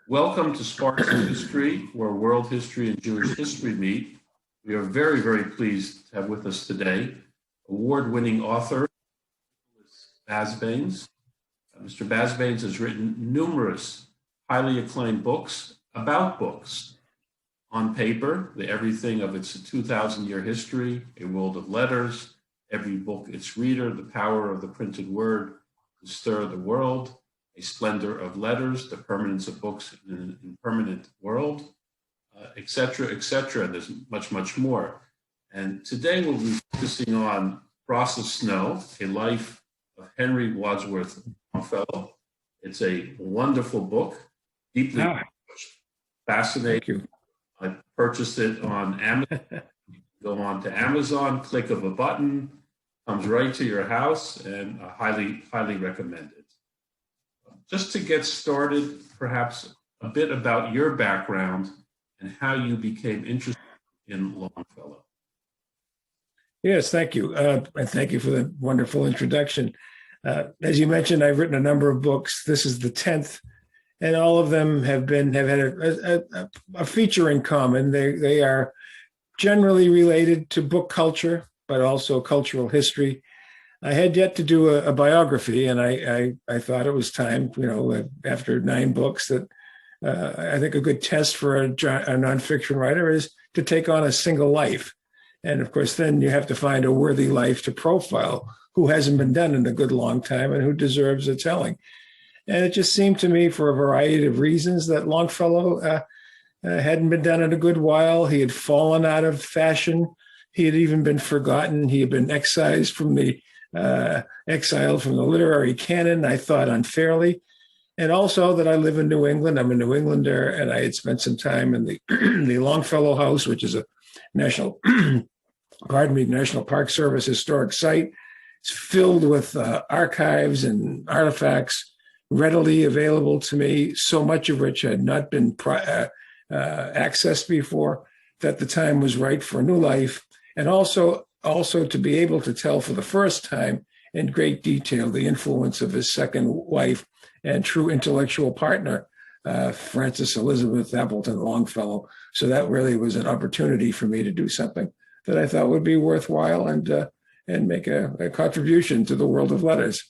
Welcome to Sparks of History, where world history and Jewish history meet. We are very, very pleased to have with us today award-winning author, Basbanes. Mr. Basbanes has written numerous highly acclaimed books about books. On paper, the everything of its 2,000-year history, A World of Letters, Every Book Its Reader, The Power of the Printed Word to Stir the World, A Splendor of Letters, The Permanence of Books in an Impermanent World, etc., etc. And there's much, much more. And today we'll be focusing on Frost of Snow, A Life of Henry Wadsworth Longfellow. It's a wonderful book, deeply fascinating. Thank you. I purchased it on Amazon. Go on to Amazon, click of a button, comes right to your house, and I highly, highly recommend it. Just to get started, perhaps a bit about your background and how you became interested in Longfellow. Yes, thank you. And thank you for the wonderful introduction. As you mentioned, I've written a number of books. This is the 10th, and all of them have had a feature in common. They are generally related to book culture, but also cultural history. I had yet to do a biography, and I thought it was time, after 9 books, that I think a good test for a nonfiction writer is to take on a single life. And of course, then you have to find a worthy life to profile who hasn't been done in a good long time and who deserves a telling. And it just seemed to me, for a variety of reasons, that Longfellow hadn't been done in a good while. He had fallen out of fashion. He had even been forgotten. He had been excised from exiled from the literary canon, I thought unfairly. And also that I live in New England. I'm a New Englander, and I had spent some time in the the Longfellow House, which is a national, National Park Service historic site. It's filled with archives and artifacts readily available to me, so much of which had not been accessed before, that the time was right for a new life. And also to be able to tell for the first time in great detail the influence of his second wife and true intellectual partner, Frances Elizabeth Appleton Longfellow. So that really was an opportunity for me to do something that I thought would be worthwhile and make a contribution to the world of letters.